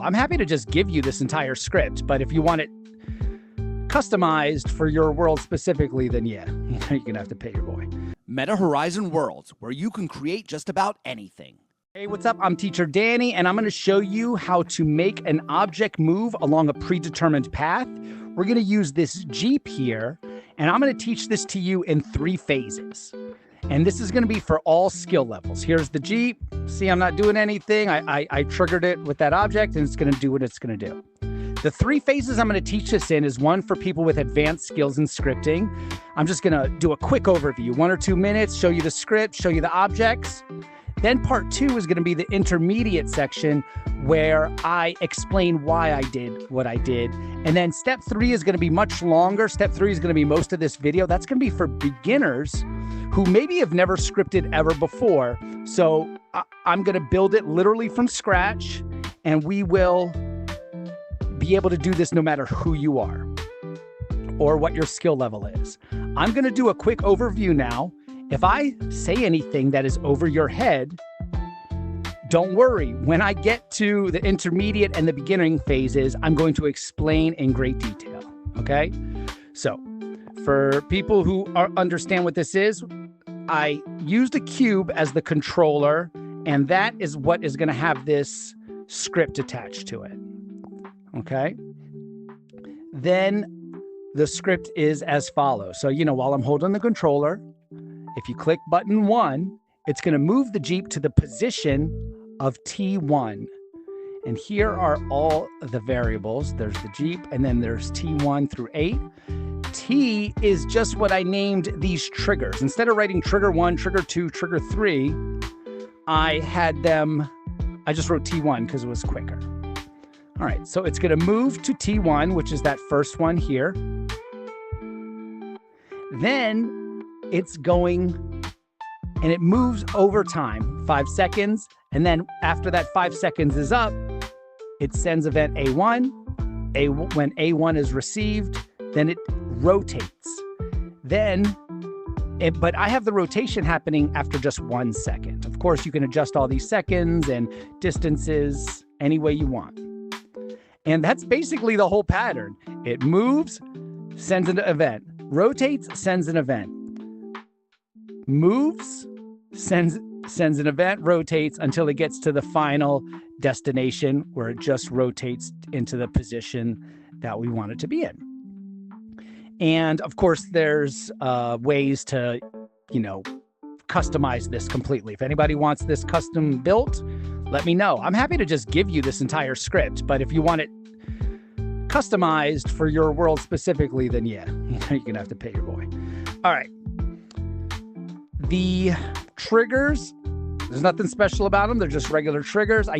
I'm happy to just give you this entire script, but if you want it customized for your world specifically, then yeah, you're gonna have to pay your boy. Meta Horizon Worlds, where you can create just about anything. Hey, what's up? I'm Teacher Danny, and I'm going to show you how to make an object move along a predetermined path. We're going to use this Jeep here, and I'm going to teach this to you in 3 phases. And this is going to be for all skill levels. Here's the Jeep. See, I'm not doing anything. I triggered it with that object, and it's going to do what it's going to do. The 3 phases I'm going to teach this in is one for people with advanced skills in scripting. I'm just going to do a quick overview, 1 or 2 minutes, show you the script, show you the objects. Then part 2 is going to be the intermediate section where I explain why I did what I did. And then step 3 is going to be much longer. Step 3 is going to be most of this video. That's going to be for beginners who maybe have never scripted ever before. So I'm going to build it literally from scratch, and we will be able to do this no matter who you are or what your skill level is. I'm going to do a quick overview now. If I say anything that is over your head, don't worry. When I get to the intermediate and the beginning phases, I'm going to explain in great detail, okay? So for people who understand what this is, I used a cube as the controller, and that is what is going to have this script attached to it, okay? Then the script is as follows. So, while I'm holding the controller, if you click button 1, it's going to move the Jeep to the position of T1. And here are all the variables. There's the Jeep, and then there's T1 through 8. T is just what I named these triggers. Instead of writing trigger 1, trigger 2, trigger 3, I just wrote T1 because it was quicker. All right, so it's going to move to T1, which is that first one here. Then it's going, and it moves over time, 5 seconds. And then after that 5 seconds is up, it sends event A1. When A1 is received, then it rotates. But I have the rotation happening after just 1 second. Of course, you can adjust all these seconds and distances any way you want. And that's basically the whole pattern. It moves, sends an event, rotates, sends an event, moves, sends an event, rotates until it gets to the final destination where it just rotates into the position that we want it to be in. And of course, there's ways to, customize this completely. If anybody wants this custom built, let me know. I'm happy to just give you this entire script, but if you want it customized for your world specifically, then yeah, you're gonna have to pay your boy. All right. The triggers, there's nothing special about them. They're just regular triggers. I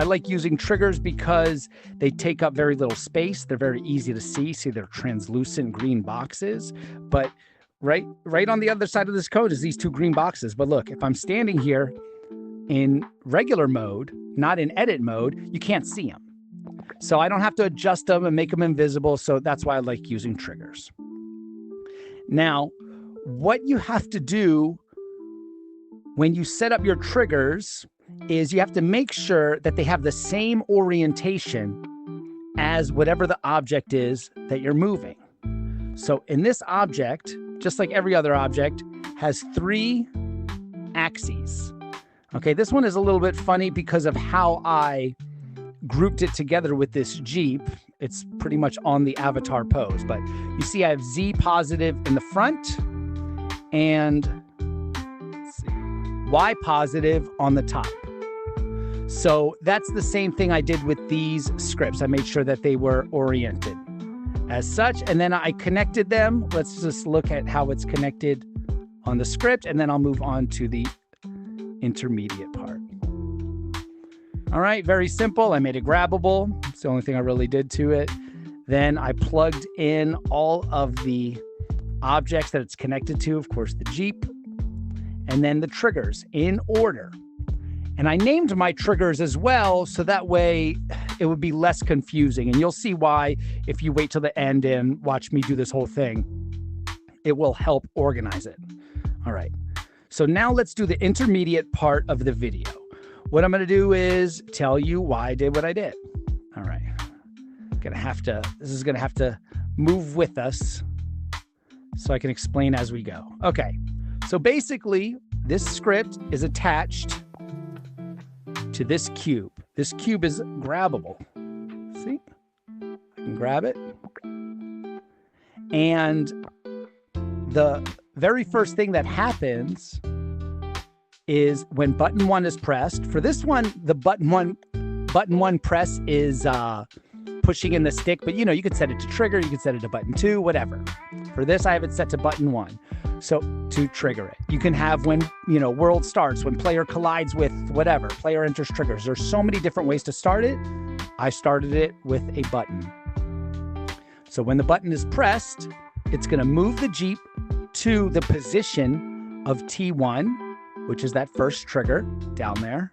like using triggers because they take up very little space. They're very easy to see. See, they're translucent green boxes, but right on the other side of this code is these 2 green boxes. But look, if I'm standing here in regular mode, not in edit mode, you can't see them. So I don't have to adjust them and make them invisible. So that's why I like using triggers. Now, what you have to do when you set up your triggers is you have to make sure that they have the same orientation as whatever the object is that you're moving. So in this object, just like every other object, has 3 axes. Okay, this one is a little bit funny because of how I grouped it together with this Jeep. It's pretty much on the avatar pose, but you see I have Z positive in the front and Y positive on the top. So that's the same thing I did with these scripts. I made sure that they were oriented as such, and then I connected them. Let's just look at how it's connected on the script, and then I'll move on to the intermediate part. All right, very simple. I made it grabbable. It's the only thing I really did to it. Then I plugged in all of the objects that it's connected to, of course, the Jeep, and then the triggers in order. And I named my triggers as well, so that way it would be less confusing. And you'll see why if you wait till the end and watch me do this whole thing. It will help organize it. All right. So now let's do the intermediate part of the video. What I'm going to do is tell you why I did what I did. This is gonna have to move with us so I can explain as we go. Okay, so basically this script is attached to this cube. This cube is grabbable. See, I can grab it. And the very first thing that happens is when button 1 is pressed. For this one, the button one press is pushing in the stick, but you could set it to trigger, you could set it to button 2, whatever. For this, I have it set to button 1. So to trigger it, you can have when, world starts, when player collides with whatever, player enters triggers. There's so many different ways to start it. I started it with a button. So when the button is pressed, it's going to move the Jeep to the position of T1, which is that first trigger down there.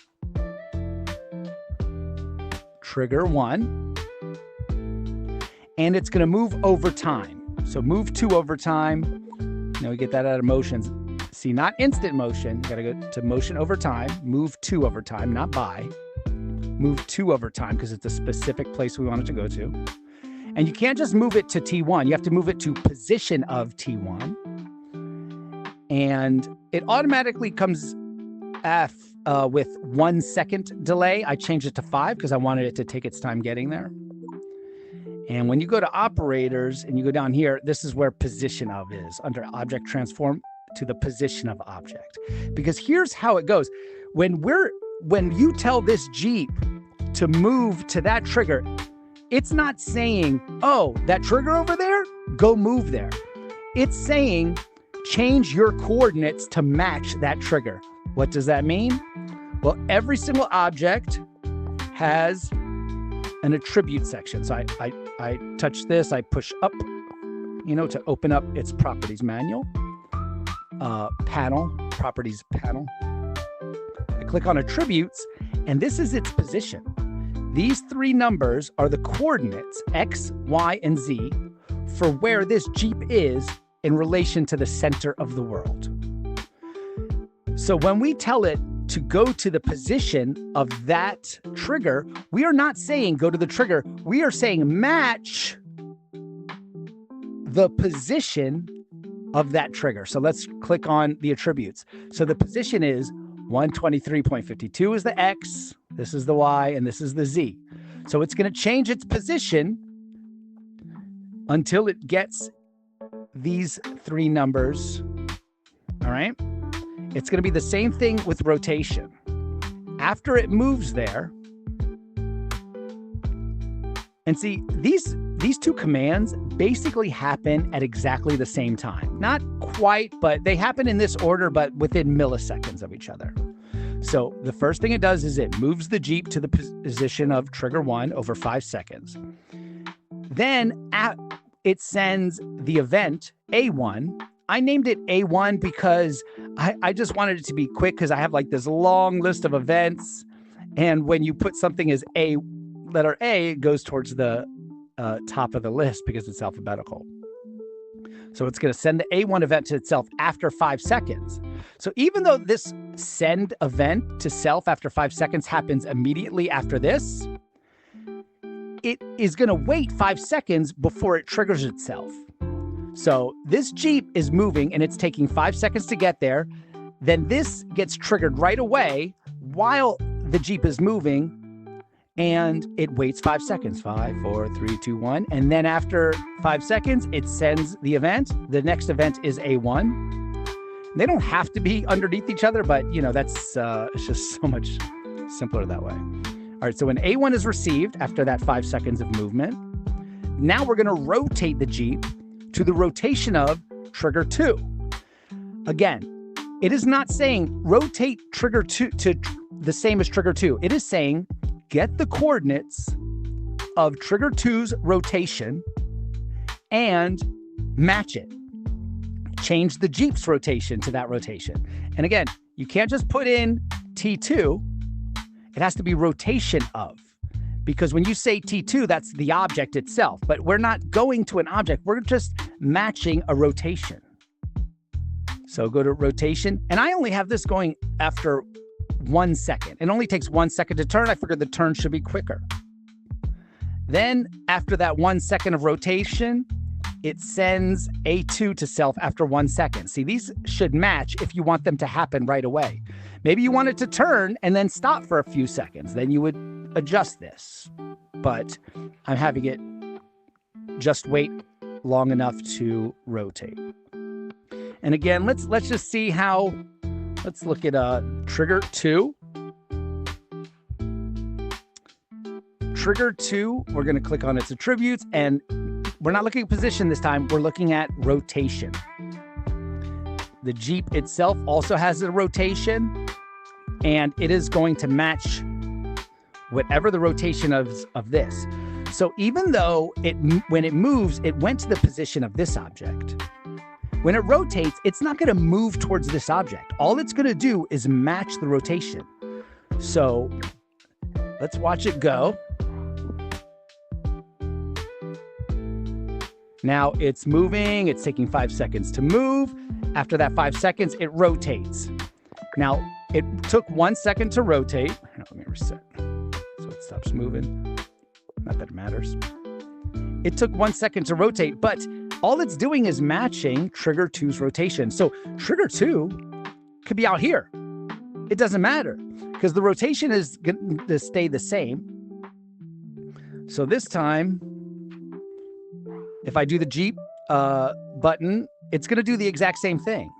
Trigger 1. And it's going to move over time. So move 2 over time. We get that out of motions. See, not instant motion. You got to go to motion over time. Move 2 over time, not by. Move 2 over time because it's a specific place we want it to go to. And you can't just move it to T1. You have to move it to position of T1. And it automatically comes with 1 second delay. I changed it to 5 because I wanted it to take its time getting there. And when you go to operators and you go down here, this is where position of is under object transform to the position of object. Because here's how it goes. When you tell this Jeep to move to that trigger, it's not saying, oh, that trigger over there, go move there. It's saying, change your coordinates to match that trigger. What does that mean? Well, every single object has an attribute section. So I touch this, I push up, to open up its properties manual, properties panel. I click on attributes, and this is its position. These 3 numbers are the coordinates, X, Y, and Z, for where this Jeep is in relation to the center of the world. So when we tell it to go to the position of that trigger, we are not saying go to the trigger. We are saying match the position of that trigger. So let's click on the attributes. So the position is 123.52 is the X, this is the Y, and this is the Z. So it's going to change its position until it gets these 3 numbers. All right. It's going to be the same thing with rotation. After it moves there, and see, these 2 commands basically happen at exactly the same time. Not quite, but they happen in this order, but within milliseconds of each other. So the first thing it does is it moves the Jeep to the position of trigger 1 over 5 seconds. Then it sends the event A1. I named it A1 because I just wanted it to be quick because I have like this long list of events. And when you put something as letter A, it goes towards the top of the list because it's alphabetical. So it's going to send the A1 event to itself after 5 seconds. So even though this send event to self after 5 seconds happens immediately after this, it is going to wait 5 seconds before it triggers itself. So this Jeep is moving and it's taking 5 seconds to get there. Then this gets triggered right away while the Jeep is moving, and it waits 5 seconds. 5, 4, 3, 2, 1. And then after 5 seconds, it sends the event. The next event is A1. They don't have to be underneath each other, but that's it's just so much simpler that way. All right, so when A1 is received after that 5 seconds of movement, now we're going to rotate the Jeep to the rotation of trigger 2. Again, it is not saying rotate trigger 2 to the same as trigger 2. It is saying get the coordinates of trigger 2's rotation and match it. Change the Jeep's rotation to that rotation. And again, you can't just put in T2. It has to be rotation of. Because when you say T2, that's the object itself. But we're not going to an object. We're just matching a rotation. So go to rotation. And I only have this going after 1 second. It only takes 1 second to turn. I figured the turn should be quicker. Then after that 1 second of rotation, it sends A2 to self after 1 second. See, these should match if you want them to happen right away. Maybe you want it to turn and then stop for a few seconds. Then you would adjust this. But I'm having it just wait long enough to rotate. And again, let's just see how, let's look at trigger 2. Trigger 2, we're going to click on its attributes, and we're not looking at position this time, we're looking at rotation. The Jeep itself also has a rotation, and it is going to match whatever the rotation of this. So even though when it moves, it went to the position of this object. When it rotates, it's not going to move towards this object. All it's going to do is match the rotation. So let's watch it go. Now it's moving. It's taking 5 seconds to move. After that 5 seconds, it rotates. Now, it took 1 second to rotate. Let me reset so it stops moving. Not that it matters. It took 1 second to rotate, but all it's doing is matching trigger 2's rotation. So trigger 2 could be out here. It doesn't matter because the rotation is going to stay the same. So this time, if I do the Jeep button, it's going to do the exact same thing.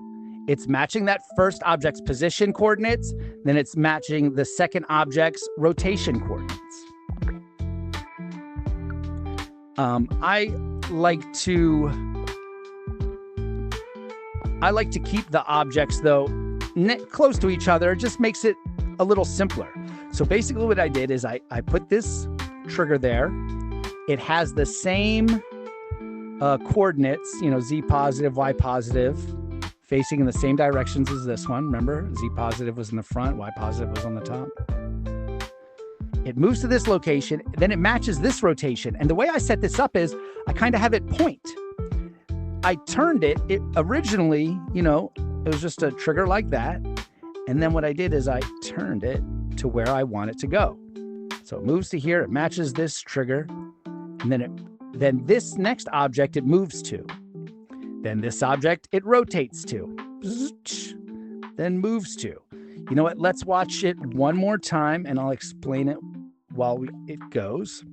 It's matching that first object's position coordinates, then it's matching the second object's rotation coordinates. I like to keep the objects though close to each other. It just makes it a little simpler. So basically what I did is I put this trigger there. It has the same coordinates, Z positive, Y positive, facing in the same directions as this one. Remember, Z positive was in the front, Y positive was on the top. It moves to this location, then it matches this rotation. And the way I set this up is I kind of have it point. I turned it originally, it was just a trigger like that. And then what I did is I turned it to where I want it to go. So it moves to here, it matches this trigger, and then this next object it moves to. Then this object it rotates to, then moves to. You know what? Let's watch it one more time and I'll explain it while it goes.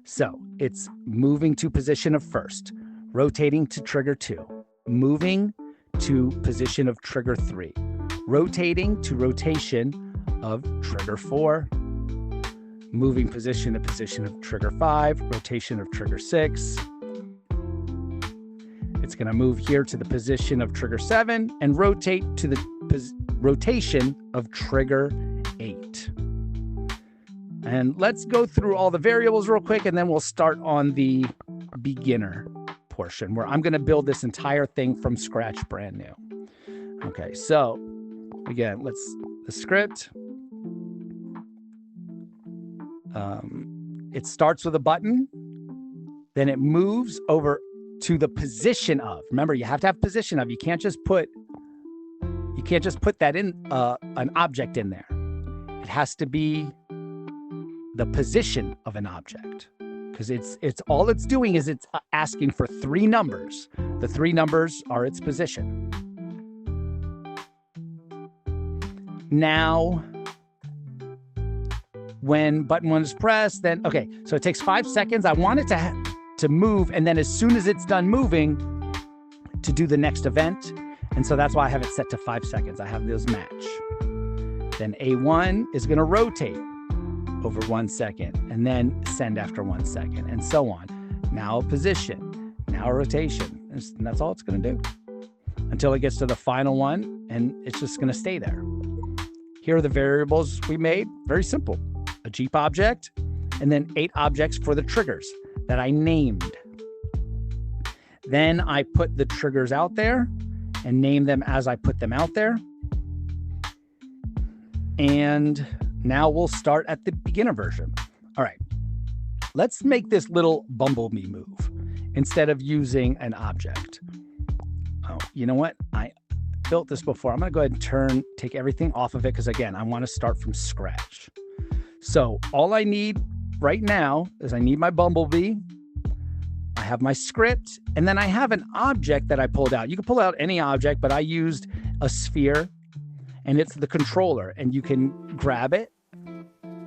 So it's moving to position of first, rotating to trigger 2, moving to position of trigger 3, rotating to rotation of trigger 4, moving position to position of trigger 5, rotation of trigger 6. It's going to move here to the position of trigger 7 and rotate to the rotation of trigger 8. And let's go through all the variables real quick, and then we'll start on the beginner portion where I'm going to build this entire thing from scratch, brand new. Okay, so again, the script. It starts with a button, then it moves over to the position of. Remember, you have to have position of. You can't just put that in an object in there. It has to be the position of an object, because it's all it's doing is it's asking for 3 numbers. The 3 numbers are its position. Now, when button 1 is pressed, then okay, so it takes 5 seconds. I want it to move, and then as soon as it's done moving, to do the next event. And so that's why I have it set to 5 seconds. I have those match. Then A1 is going to rotate over 1 second and then send after 1 second and so on. Now a position, now a rotation. And that's all it's going to do until it gets to the final one, and it's just going to stay there. Here are the variables we made. Very simple. A Jeep object and then 8 objects for the triggers that I named. Then I put the triggers out there and name them as I put them out there. And now we'll start at the beginner version. All right, let's make this little bumblebee move instead of using an object. Oh, you know what? I built this before. I'm gonna go ahead and take everything off of it because again, I wanna start from scratch. So all I need right now is I need my bumblebee. I have my script, and then I have an object that I pulled out. You can pull out any object, but I used a sphere, and it's the controller, and you can grab it.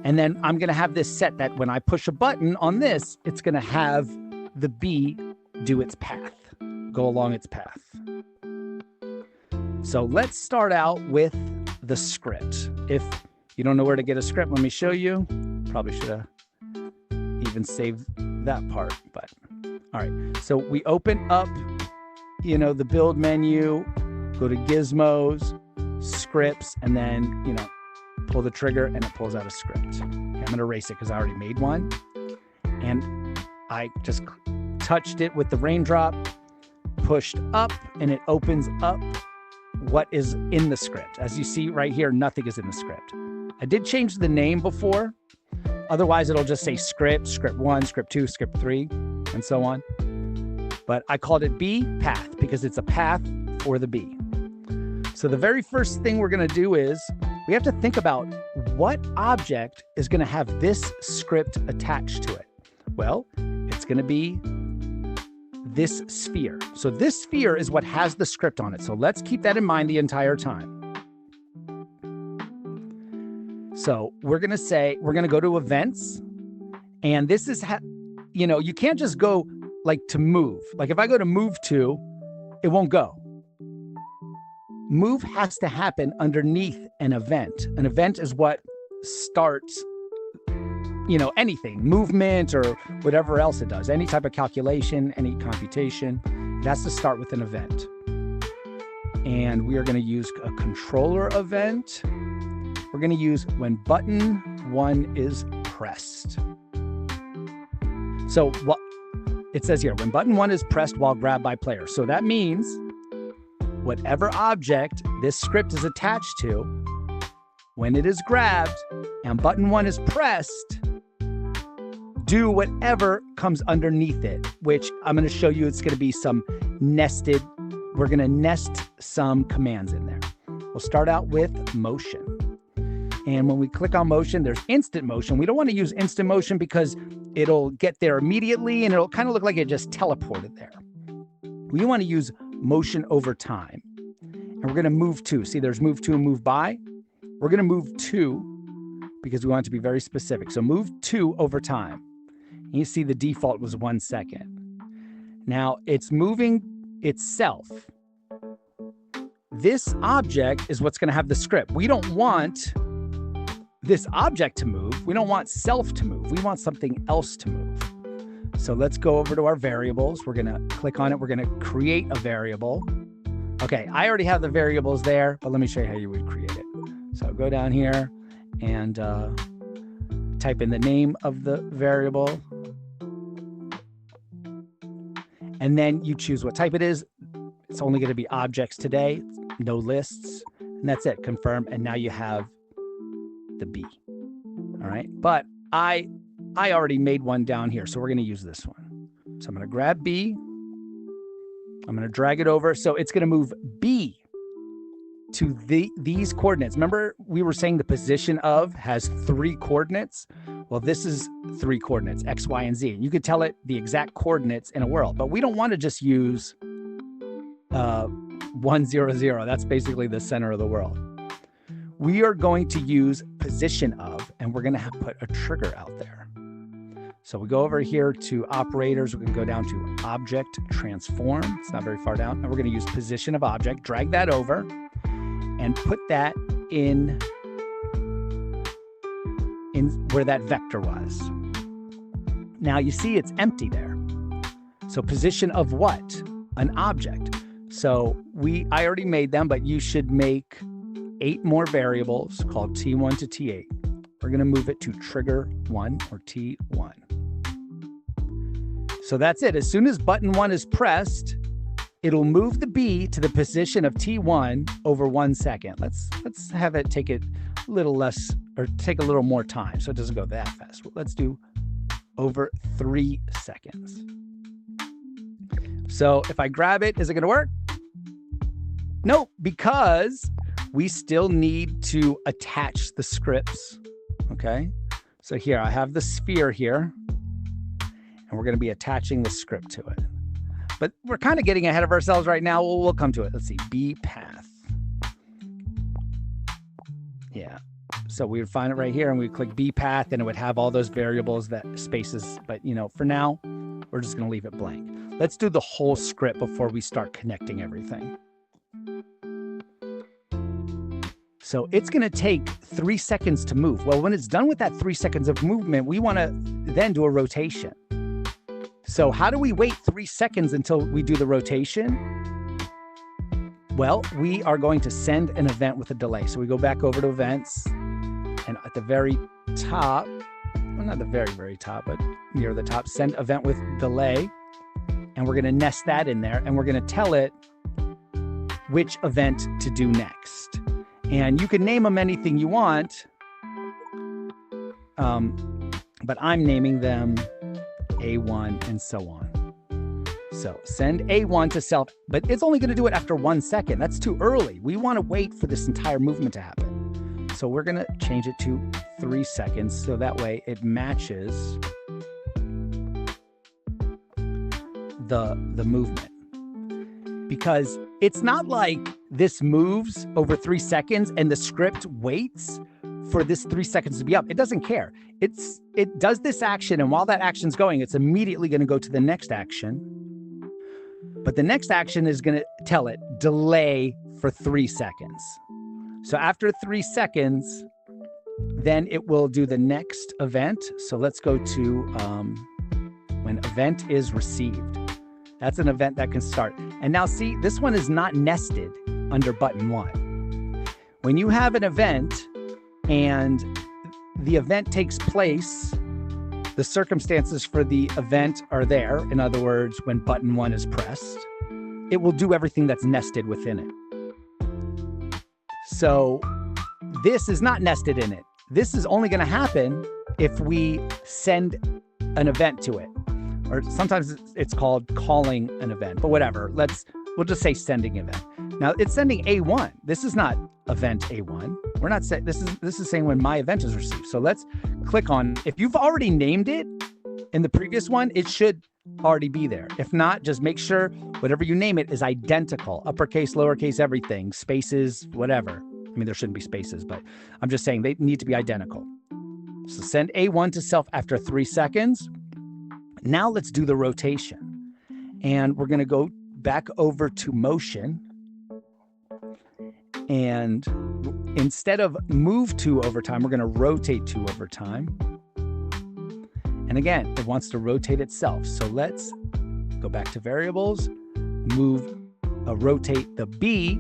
And then I'm going to have this set that when I push a button on this, it's going to have the bee do its path, go along its path. So let's start out with the script. If you don't know where to get a script, let me show you. Probably should have even saved that part, but all right. So we open up, the build menu, go to gizmos, scripts, and then, pull the trigger and it pulls out a script. Okay, I'm going to erase it because I already made one. And I just touched it with the raindrop, pushed up, and it opens up what is in the script. As you see right here, nothing is in the script. I did change the name before. Otherwise, it'll just say script, script 1, script 2, script 3, and so on. But I called it bee path because it's a path for the bee. So the very first thing we're going to do is we have to think about what object is going to have this script attached to it. Well, it's going to be this sphere. So this sphere is what has the script on it. So let's keep that in mind the entire time. So we're going to go to events, and this is, you can't just go like to move. Like if I go to move to, it won't go. Move has to happen underneath an event. An event is what starts, anything, movement or whatever else it does, any type of calculation, any computation, it has to start with an event. And we are going to use a controller event. We're going to use when button 1 is pressed. So what it says here, when button 1 is pressed while grabbed by player. So that means whatever object this script is attached to, when it is grabbed and button 1 is pressed, do whatever comes underneath it, which I'm going to show you. It's going to be some nested. We're going to nest some commands in there. We'll start out with motion. And when we click on motion, there's instant motion. We don't want to use instant motion because it'll get there immediately and it'll kind of look like it just teleported there. We want to use motion over time. And we're going to move to. See, there's move to and move by. We're going to move to because we want it to be very specific. So move to over time. And you see the default was 1 second. Now it's moving itself. This object is what's going to have the script. We don't want this object to move. We don't want self to move. We want something else to move. So let's go over to our variables. We're going to click on it. We're going to create a variable. Okay, I already have the variables there, but let me show you how you would create it. So go down here and type in the name of the variable. And then you choose what type it is. It's only going to be objects today, no lists. And that's it, confirm. And now you have the bee. All right, but I already made one down here, so we're going to use this one. So I'm going to grab B. I'm going to drag it over. So it's going to move B to these coordinates. Remember, we were saying the position of has 3 coordinates. Well, this is 3 coordinates, X, Y, and Z. And you could tell it the exact coordinates in a world, but we don't want to just use 1, 0, 0. That's basically the center of the world. We are going to use position of, and we're going to put a trigger out there. So we go over here to operators. We can go down to object transform. It's not very far down. And we're going to use position of object, drag that over, and put that in where that vector was. Now you see it's empty there. So position of what? An object. So I already made them, but you should make 8 more variables called T1 to T8. We're going to move it to trigger 1 or T1. So that's it. As soon as button 1 is pressed, it'll move the B to the position of T1 over 1 second. Let's have it take it a little less, or take a little more time so it doesn't go that fast. Let's do over 3 seconds. So if I grab it, is it going to work? No, because we still need to attach the scripts. Okay, So here, I have the sphere here, and we're going to be attaching the script to it. But we're kind of getting ahead of ourselves right now. We'll come to it. Let's see, B path. Yeah. So we would find it right here, and we click B path, and it would have all those variables, that spaces. But, for now, we're just going to leave it blank. Let's do the whole script before we start connecting everything. So it's going to take 3 seconds to move. Well, when it's done with that 3 seconds of movement, we want to then do a rotation. So how do we wait 3 seconds until we do the rotation? Well, we are going to send an event with a delay. So we go back over to events, and at the very top, well, not the very, very top, but near the top, send event with delay. And we're going to nest that in there, and we're going to tell it which event to do next. And you can name them anything you want, but I'm naming them A1 and so on. So send A1 to self, but it's only going to do it after 1 second. That's too early. We want to wait for this entire movement to happen. So we're going to change it to 3 seconds, so that way it matches the movement. Because it's not like this moves over 3 seconds and the script waits for this 3 seconds to be up. It doesn't care. It does this action, and while that action's going, it's immediately going to go to the next action. But the next action is going to tell it delay for 3 seconds. So after 3 seconds, then it will do the next event. So let's go to when event is received. That's an event that can start. And now see, this one is not nested under button 1. When you have an event and the event takes place, the circumstances for the event are there. In other words, when button 1 is pressed, it will do everything that's nested within it. So this is not nested in it. This is only going to happen if we send an event to it. Or sometimes it's called calling an event, but whatever. We'll just say sending event. Now it's sending A1. This is not event A1. We're not saying this is saying when my event is received. So let's click on, if you've already named it in the previous one, it should already be there. If not, just make sure whatever you name it is identical, uppercase, lowercase, everything, spaces, whatever. I mean, there shouldn't be spaces, but I'm just saying they need to be identical. So send A1 to self after 3 seconds. Now let's do the rotation, and we're going to go back over to motion, and instead of move to over time, we're going to rotate to over time. And again, it wants to rotate itself. So let's go back to variables, rotate the B.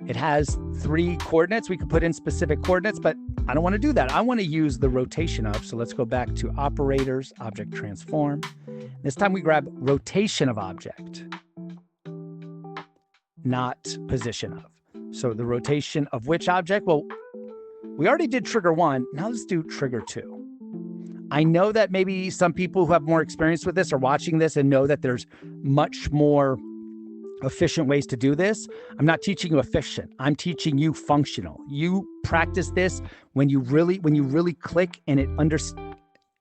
It has 3 coordinates. We could put in specific coordinates, but I don't want to do that. I want to use the rotation of. So let's go back to operators, object transform. This time we grab rotation of object, not position of. So the rotation of which object? Well, we already did trigger 1. Now let's do trigger 2. I know that maybe some people who have more experience with this are watching this and know that there's much more efficient ways to do this. I'm not teaching you efficient. I'm teaching you functional. You practice this when you really click and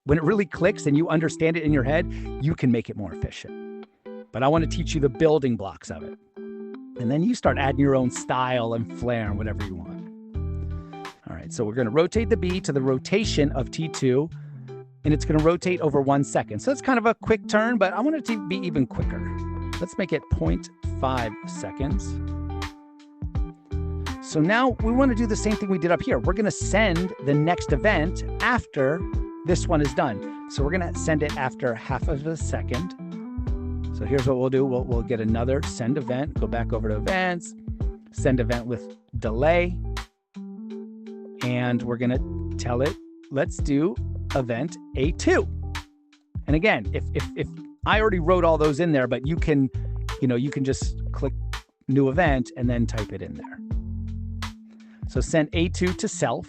when it really clicks and you understand it in your head, you can make it more efficient. But I want to teach you the building blocks of it. And then you start adding your own style and flair and whatever you want. All right, so we're going to rotate the B to the rotation of T2, and it's going to rotate over 1 second. So it's kind of a quick turn, but I want it to be even quicker. Let's make it 0.5 seconds. So now we want to do the same thing we did up here. We're going to send the next event after this one is done. So we're going to send it after half of a second. So here's what we'll do. We'll get another send event, go back over to events, send event with delay. And we're going to tell it, let's do event A2. And again, if I already wrote all those in there, but you can just click new event and then type it in there. So send A2 to self,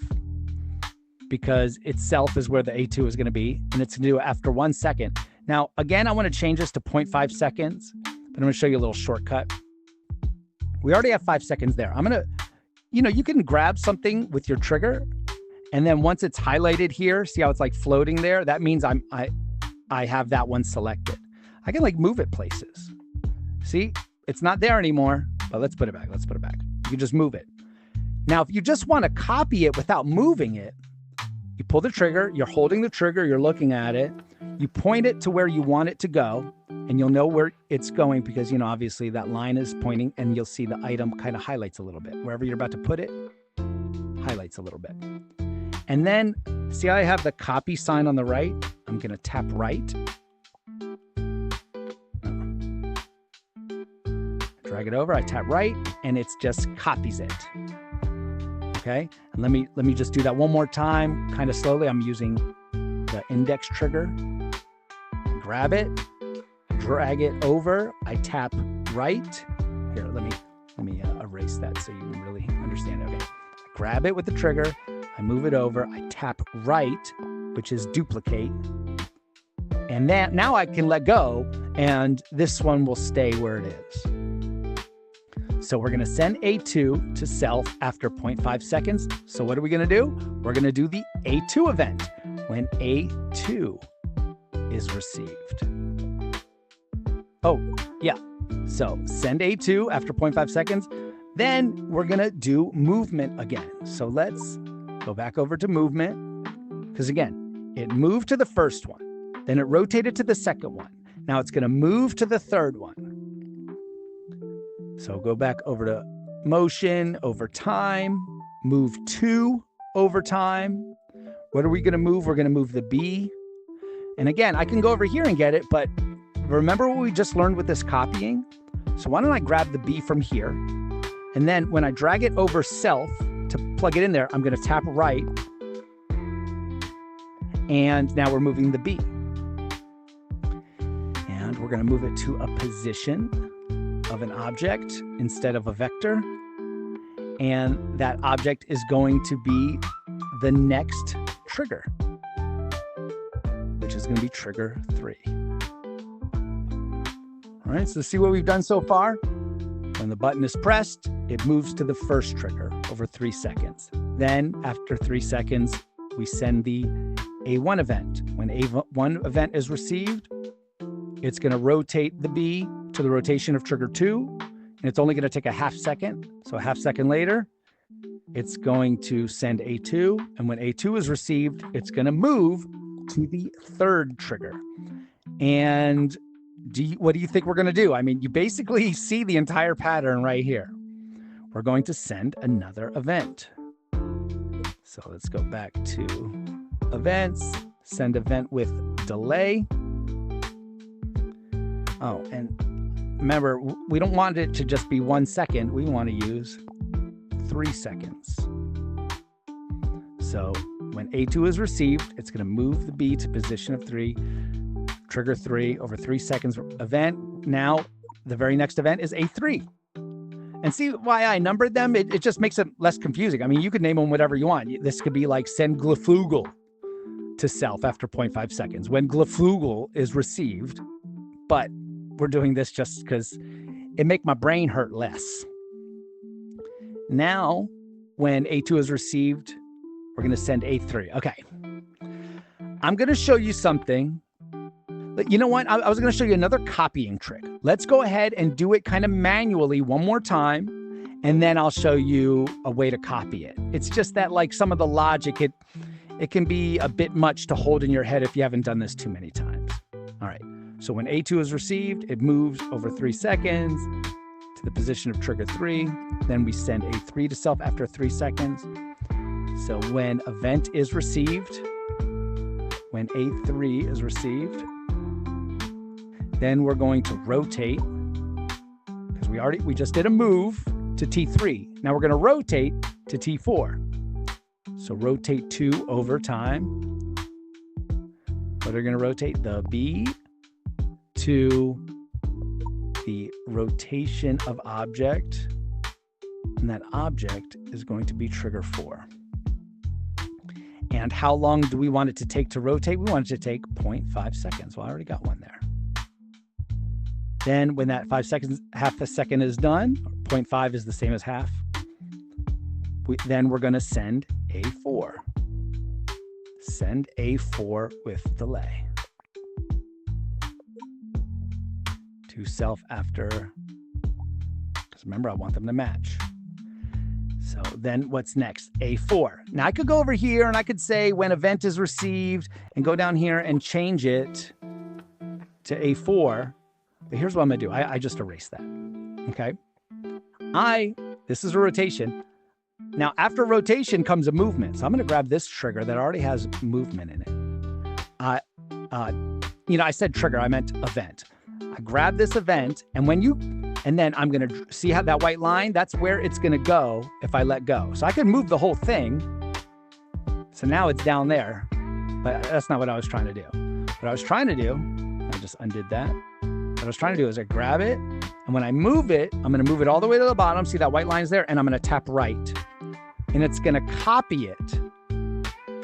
because itself is where the A2 is going to be, and it's going to do it after 1 second. Now, again, I want to change this to 0.5 seconds, but I'm going to show you a little shortcut. We already have 5 seconds there. I'm going to, you can grab something with your trigger And then once it's highlighted here, see how it's like floating there? That means I have that one selected. I can like move it places. See, it's not there anymore, but let's put it back. Let's put it back. You can just move it. Now, if you just want to copy it without moving it, you pull the trigger, you're holding the trigger, you're looking at it, you point it to where you want it to go, and you'll know where it's going because, you know, obviously that line is pointing, and you'll see the item kind of highlights a little bit. Wherever you're about to put it, highlights a little bit. And then, see how I have the copy sign on the right? I'm going to tap right. Drag it over, I tap right, and it just copies it. Okay, and let me just do that one more time, kind of slowly. I'm using the index trigger. Grab it, drag it over. I tap right. Here, let me erase that so you can really understand. Okay, I grab it with the trigger. I move it over. I tap right, which is duplicate, and then now I can let go, and this one will stay where it is. So we're going to send A2 to self after 0.5 seconds. So what are we going to do? We're going to do the A2 event when A2 is received. Oh, yeah. So send A2 after 0.5 seconds. Then we're going to do movement again. So let's go back over to movement. Because again, it moved to the first one. Then it rotated to the second one. Now it's going to move to the third one. So go back over to motion, over time, move to over time. What are we going to move? We're going to move the B. And again, I can go over here and get it, but remember what we just learned with this copying? So why don't I grab the B from here? And then when I drag it over self to plug it in there, I'm going to tap right. And now we're moving the B. And we're going to move it to a position of an object instead of a vector. And that object is going to be the next trigger, which is going to be trigger 3. All right, so see what we've done so far? When the button is pressed, it moves to the first trigger over 3 seconds. Then after 3 seconds, we send the A1 event. When A1 event is received, it's going to rotate the B to the rotation of trigger 2, and it's only going to take a half second. So a half second later, it's going to send A2, and when A2 is received, it's going to move to the third trigger. And what do you think we're going to do? I mean, you basically see the entire pattern right here. We're going to send another event. So let's go back to events, send event with delay. Oh, and remember, we don't want it to just be 1 second. We want to use 3 seconds. So when A2 is received, it's going to move the B to position of 3, trigger 3 over 3 seconds event. Now, the very next event is A3. And see why I numbered them? It just makes it less confusing. I mean, you could name them whatever you want. This could be like send glaflugel to self after 0.5 seconds when glaflugel is received. But we're doing this just because it make my brain hurt less. Now, when A2 is received, we're going to send A3. Okay. I'm going to show you something. You know what? I was going to show you another copying trick. Let's go ahead and do it kind of manually one more time, and then I'll show you a way to copy it. It's just that, like, some of the logic, it can be a bit much to hold in your head if you haven't done this too many times. All right. So when A2 is received, it moves over 3 seconds to the position of trigger 3. Then we send A3 to self after 3 seconds. So when event is received, when A3 is received, then we're going to rotate, because we just did a move to T3. Now we're going to rotate to T4. So rotate 2 over time. What are we going to rotate? The B to the rotation of object, and that object is going to be trigger 4. And how long do we want it to take to rotate? We want it to take 0.5 seconds. Well, I already got one there. Then when that 5 seconds, half a second is done, 0.5 is the same as half, then we're going to send A4. send A4 with delay. To self after, because remember, I want them to match. So then what's next? A4. Now I could go over here and I could say when event is received and go down here and change it to A4. But here's what I'm going to do. I just erase that. Okay. This is a rotation. Now after rotation comes a movement. So I'm going to grab this trigger that already has movement in it. I said trigger, I meant event. I grab this event, and then I'm going to see how that white line, that's where it's going to go if I let go. So I could move the whole thing. So now it's down there, but that's not what I was trying to do. What I was trying to do, I just undid that. What I was trying to do is I grab it, and when I move it, I'm going to move it all the way to the bottom. See that white line's there, and I'm going to tap right, and it's going to copy it.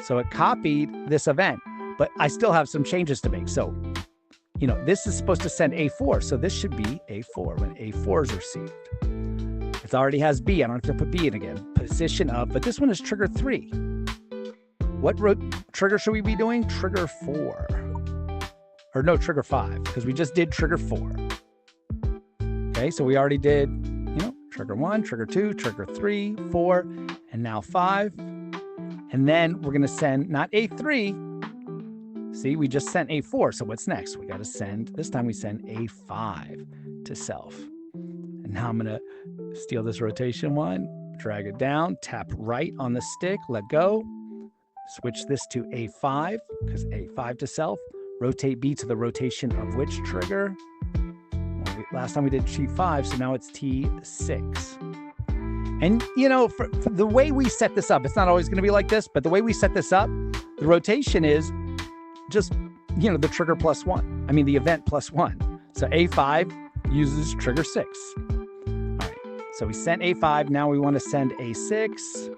So it copied this event, but I still have some changes to make. So this is supposed to send A4, so this should be A4 when A4 is received. It already has B. I don't have to put B in again. Position of, but this one is trigger 3. What trigger should we be doing? Trigger 4. Or no, trigger 5, because we just did trigger 4. Okay, so we already did, trigger 1, trigger 2, trigger 3, 4, and now 5. And then we're going to send not A3. See, we just sent A4. So what's next? We got to send, this time we send A5 to self. And now I'm going to steal this rotation one, drag it down, tap right on the stick, let go, switch this to A5, because A5 to self, rotate B to the rotation of which trigger? Well, last time we did T5, so now it's T6. And, for the way we set this up, it's not always going to be like this, but the way we set this up, the rotation is just, the trigger plus 1. I mean, the event plus 1. So A5 uses trigger 6. All right. So we sent A5. Now we want to send A6.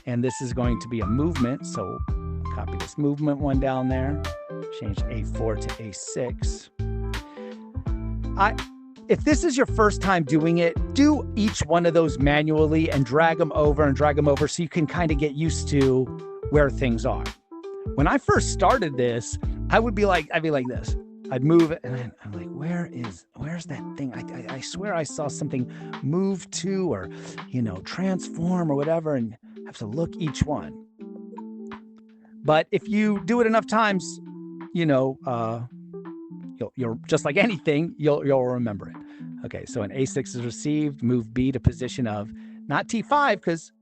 And this is going to be a movement. So copy this movement one down there. Change A4 to A6. If this is your first time doing it, do each one of those manually and drag them over so you can kind of get used to where things are. When I first started this, I'd be like this. I'd move it, and I'm like, where's that thing? I swear I saw something move to, or, transform or whatever, and have to look each one. But if you do it enough times, you'll just like anything, you'll remember it. Okay, so an A6 is received, move B to position of not T5, because,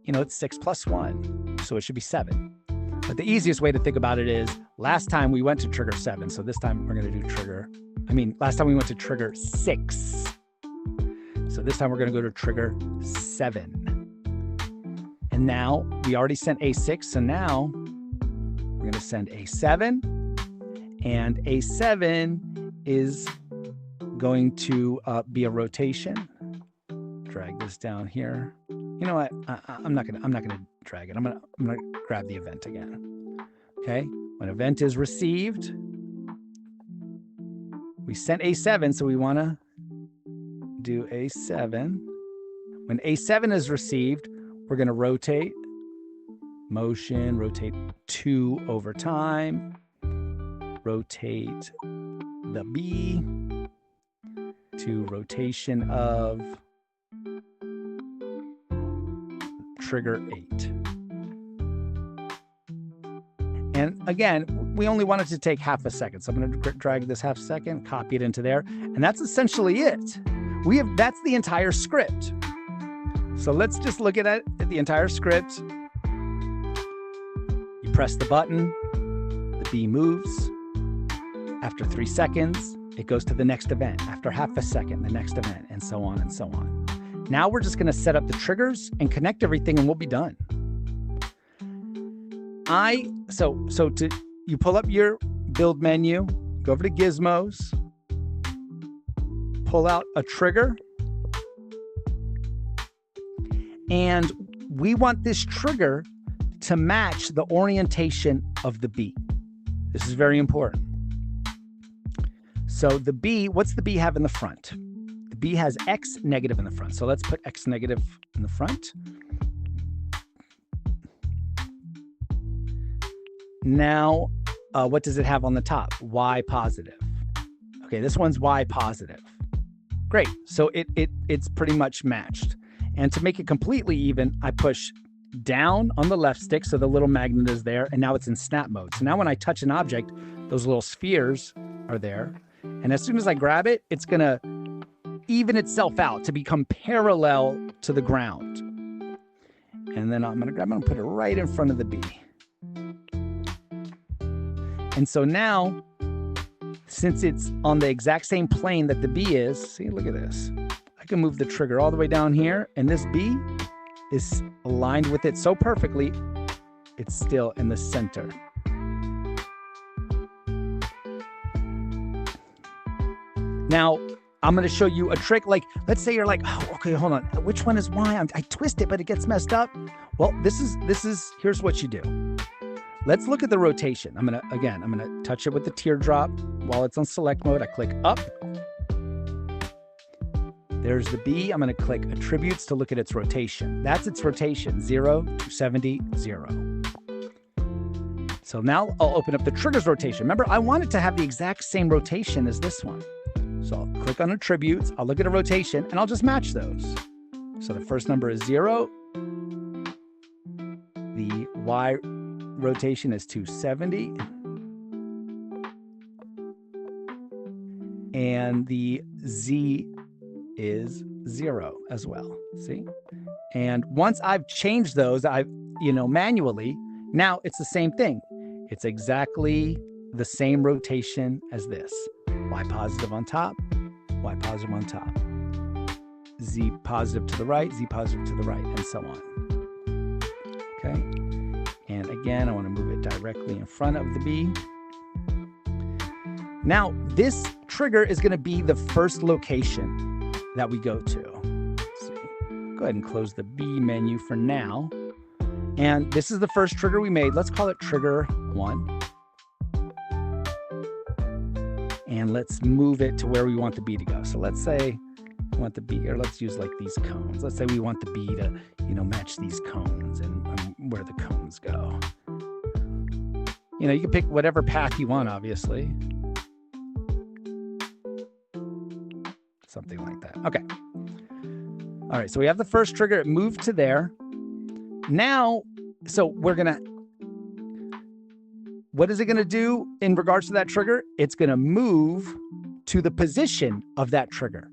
it's 6 plus 1, so it should be 7. But the easiest way to think about it is last time we went to trigger 7. So this time we're going to do last time we went to trigger 6. So this time we're going to go to trigger 7. And now we already sent A6. So now we're going to send A7. And A7 is going to be a rotation. Drag this down here. You know what? I'm not gonna drag it. I'm gonna grab the event again. Okay. When event is received, we sent A7, so we want to do A7. When A7 is received, we're going to rotate, motion, rotate 2 over time, rotate the B to rotation of trigger 8. And again, we only want it to take half a second. So I'm going to drag this half second, copy it into there. And that's essentially it. That's the entire script. So let's just look at the entire script. You press the button, the B moves. After 3 seconds, it goes to the next event. After half a second, the next event, and so on and so on. Now we're just going to set up the triggers and connect everything, and we'll be done. You pull up your build menu, go over to gizmos, pull out a trigger, and we want this trigger to match the orientation of the B. This is very important. So the B, what's the B have in the front? The B has X negative in the front. So let's put X negative in the front. Now, what does it have on the top? Y positive. Okay, this one's Y positive. Great. So it's pretty much matched. And to make it completely even, I push down on the left stick so the little magnet is there, and now it's in snap mode. So now when I touch an object, those little spheres are there. And as soon as I grab it, it's going to even itself out to become parallel to the ground. And then I'm going to grab it and put it right in front of the B. And so now, since it's on the exact same plane that the B is, see, look at this. I can move the trigger all the way down here, and this B is aligned with it so perfectly, it's still in the center. Now, I'm going to show you a trick. Like, let's say you're like, oh, okay, hold on. Which one is Y? I twist it, but it gets messed up. Well, here's what you do. Let's look at the rotation. I'm going to touch it with the teardrop while it's on select mode. I click up. There's the B. I'm going to click attributes to look at its rotation. That's its rotation, 0 to 70, 0. So now I'll open up the trigger's rotation. Remember, I want it to have the exact same rotation as this one. So I'll click on attributes, I'll look at a rotation, and I'll just match those. So the first number is 0. The Y rotation is 270. And the Z is 0 as well, see? And once I've changed those, manually, now it's the same thing. It's exactly the same rotation as this. Y positive on top, Y positive on top. Z positive to the right, Z positive to the right, and so on. Okay. And again, I want to move it directly in front of the B. Now, this trigger is going to be the first location that we go to. Let's see. Go ahead and close the B menu for now. And this is the first trigger we made. Let's call it trigger 1. And let's move it to where we want the B to go. So let's say we want the B, or let's use like these cones. Let's say we want the B to, match these cones and where the cones go. You can pick whatever path you want, obviously. Something like that. Okay. All right, so we have the first trigger. It moved to there. Now, what is it going to do in regards to that trigger? It's going to move to the position of that trigger.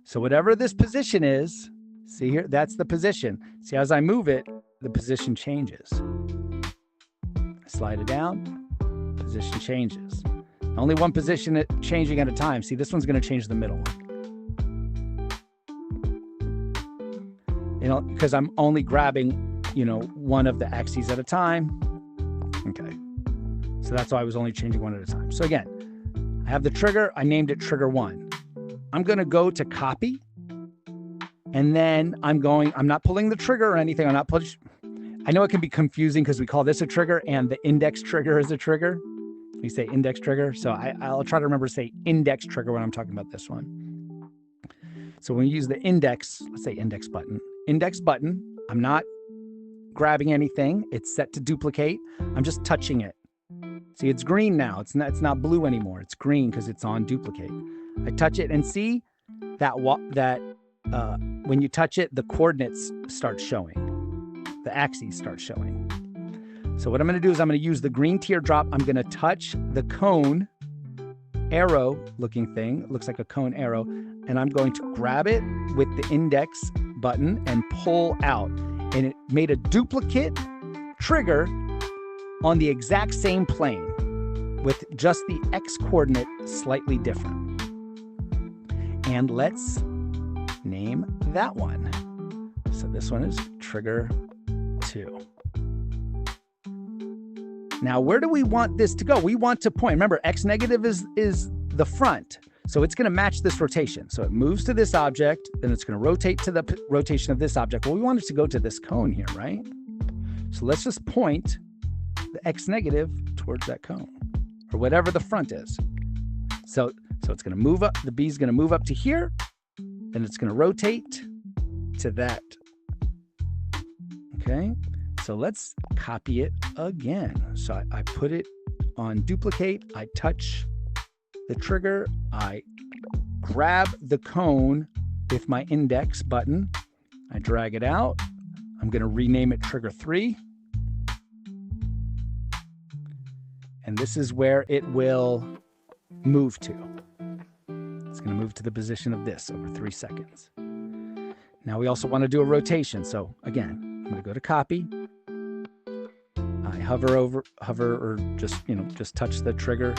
So whatever this position is, see here, that's the position. See, as I move it, the position changes. Slide it down, position changes. Only one position changing at a time. See, this one's going to change the middle one. Because I'm only grabbing, one of the axes at a time. Okay. So that's why I was only changing one at a time. So again, I have the trigger. I named it trigger 1. I'm going to go to copy. And then I'm not pulling the trigger or anything. I know it can be confusing because we call this a trigger and the index trigger is a trigger. We say index trigger. So I'll try to remember to say index trigger when I'm talking about this one. So when we use the index, let's say index button. Index button, I'm not grabbing anything. It's set to duplicate. I'm just touching it. See, it's green now. It's not blue anymore. It's green because it's on duplicate. I touch it and see that when you touch it, the coordinates start showing. The axes start showing. So what I'm going to do is I'm going to use the green teardrop. I'm going to touch the cone arrow looking thing. It looks like a cone arrow. And I'm going to grab it with the index button and pull out. And it made a duplicate trigger on the exact same plane with just the X coordinate slightly different. And let's name that one. So this one is trigger 2. Now, where do we want this to go? We want to point. Remember, X negative is the front. So it's going to match this rotation. So it moves to this object, then it's going to rotate to the rotation of this object. Well, we want it to go to this cone here, right? So let's just point the X negative towards that cone or whatever the front is. So it's going to move up. The B is going to move up to here. Then it's going to rotate to that. Okay. So let's copy it again. So I put it on duplicate. I touch the trigger. I grab the cone with my index button. I drag it out. I'm going to rename it trigger 3. And this is where it will move to. It's going to move to the position of this over 3 seconds. Now we also want to do a rotation. So again, I'm going to go to copy. I hover or just touch the trigger,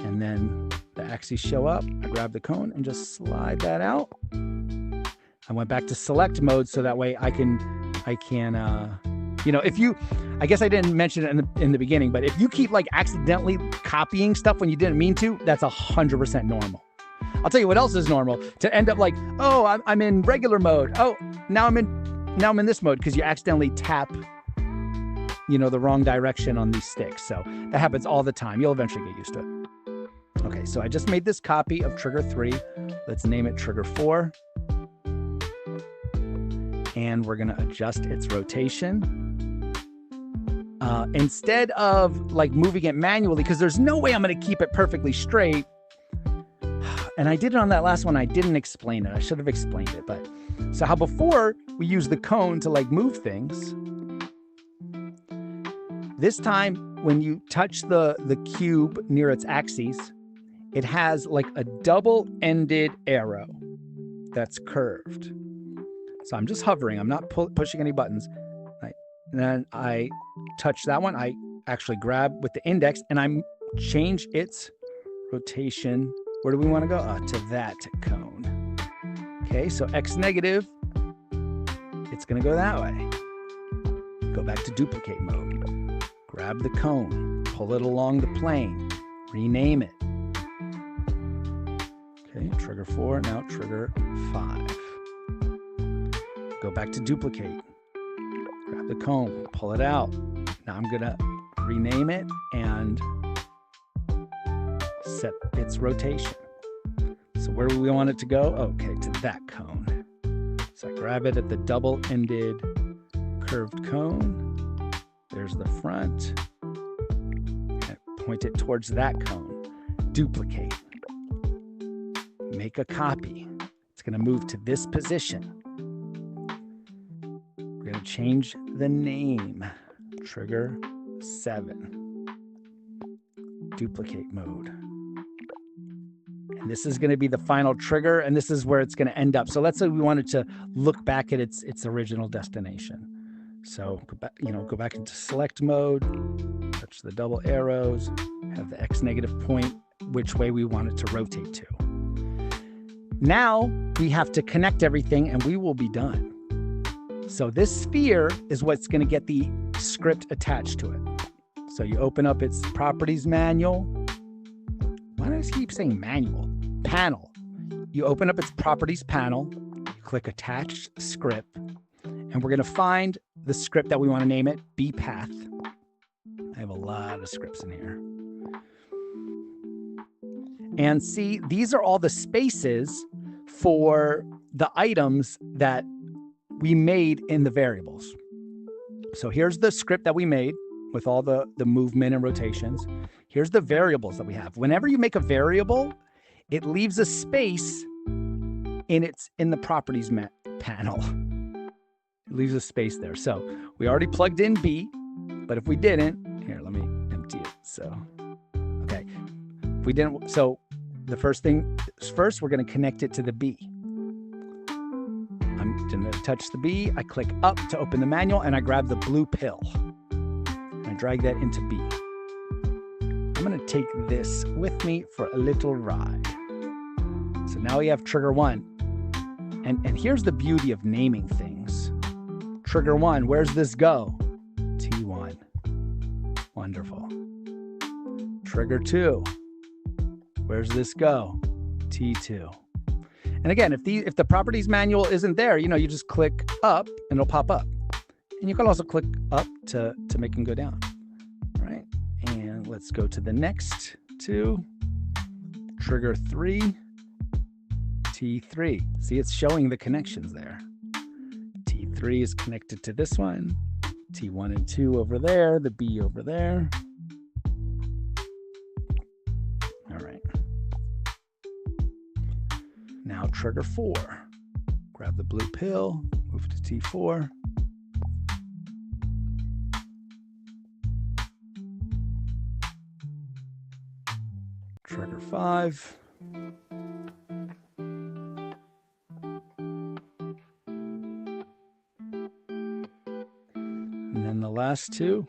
and then the axes show up. I grab the cone and just slide that out. I went back to select mode so that way I can if you, I guess I didn't mention it in the beginning, but if you keep like accidentally copying stuff when you didn't mean to, that's 100% normal. I'll tell you what else is normal, to end up like, oh, I'm in regular mode. Oh, now I'm in this mode, because you accidentally tap, the wrong direction on these sticks. So that happens all the time. You'll eventually get used to it. Okay, so I just made this copy of trigger 3. Let's name it trigger 4. And we're gonna adjust its rotation. Instead of like moving it manually, because there's no way I'm gonna keep it perfectly straight. And I did it on that last one. I didn't explain it. I should have explained it. But so how before we use the cone to like move things. This time, when you touch the cube near its axes, it has like a double-ended arrow that's curved. So I'm just hovering. I'm not pushing any buttons. Right. And then I touch that one. I actually grab with the index and I change its rotation. Where do we want to go? To that cone. Okay, so X negative, it's going to go that way. Go back to duplicate mode. Grab the cone, pull it along the plane, rename it. Okay, trigger 4, now trigger 5. Go back to duplicate. Grab the cone, pull it out. Now I'm going to rename it and set its rotation. So where do we want it to go? Okay, to that cone. So I grab it at the double-ended curved cone. There's the front. And point it towards that cone. Duplicate. Make a copy. It's going to move to this position. We're going to change the name. Trigger 7. Duplicate mode. And this is going to be the final trigger, and this is where it's going to end up. So let's say we wanted to look back at its original destination. So go back into select mode, touch the double arrows, have the X negative point which way we want it to rotate to. Now we have to connect everything and we will be done. So this sphere is what's going to get the script attached to it. So you open up its properties manual. Why do I keep saying manual? Panel. You open up its properties panel, you click attach script, and we're going to find the script that we want to name it, bpath. I have a lot of scripts in here. And see, these are all the spaces for the items that we made in the variables. So here's the script that we made with all the movement and rotations. Here's the variables that we have. Whenever you make a variable, it leaves a space in the properties panel. It leaves a space there. So we already plugged in B, but if we didn't, here, let me empty it. So, okay. If we didn't, so the first thing is first, we're going to connect it to the B. I'm going to touch the B. I click up to open the manual and I grab the blue pill. I drag that into B. I'm going to take this with me for a little ride. So now we have trigger 1. And here's the beauty of naming things. Trigger 1, where's this go? T1. Wonderful. Trigger 2, where's this go? T2. And again, if the properties manual isn't there, you just click up and it'll pop up. And you can also click up to make them go down. All right. And let's go to the next 2. Trigger 3, T3. See, it's showing the connections there. T3 is connected to this one. T1 and 2 over there, the B over there. All right. Now trigger 4. Grab the blue pill, move to T4. Trigger 5. And then the last two.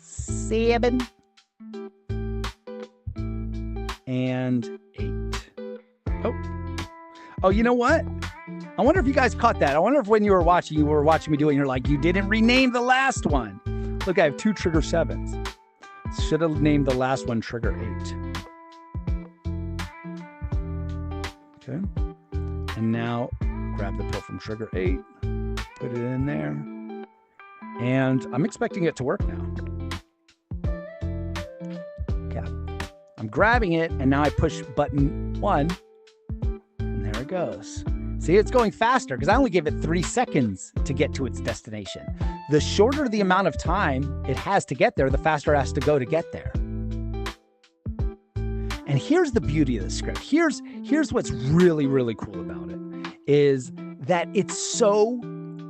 Seven. And 8. Oh, you know what? I wonder if you guys caught that. I wonder if when you were watching me do it, and you're like, you didn't rename the last one. Look, I have 2 trigger 7s. Should have named the last one trigger 8. Okay. And now grab the pill from trigger 8, put it in there. And I'm expecting it to work now. Okay. I'm grabbing it, and now I push button 1, and there it goes. See, it's going faster because I only gave it 3 seconds to get to its destination. The shorter the amount of time it has to get there, the faster it has to go to get there. And here's the beauty of the script. Here's what's really, really cool about it, is that it's so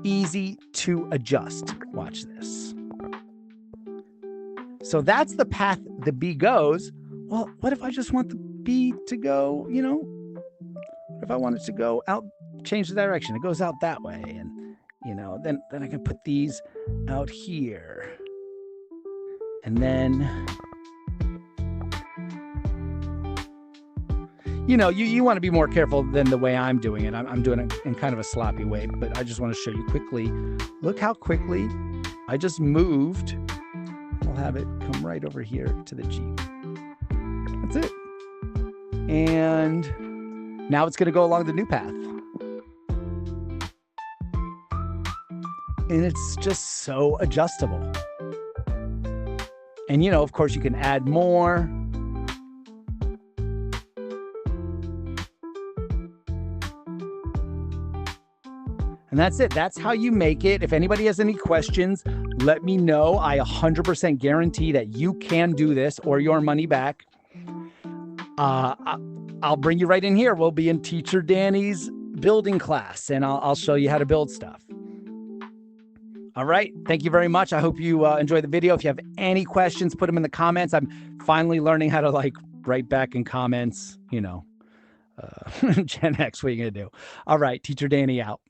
easy to adjust. Watch this. So that's the path the B goes. Well, what if I just want the B to go, what if I want it to go out, change the direction? It goes out that way. And, then I can put these out here. And then, you want to be more careful than the way I'm doing it. I'm doing it in kind of a sloppy way, but I just want to show you quickly. Look how quickly I just moved. We'll have it come right over here to the G. That's it. And now it's going to go along the new path. And it's just so adjustable. And, of course, you can add more. And that's it. That's how you make it. If anybody has any questions, let me know. I 100% guarantee that you can do this or your money back. I'll bring you right in here. We'll be in Teacher Danny's building class, and I'll show you how to build stuff. All right. Thank you very much. I hope you enjoy the video. If you have any questions, put them in the comments. I'm finally learning how to write back in comments, Gen X, what are you going to do? All right. Teacher Danny out.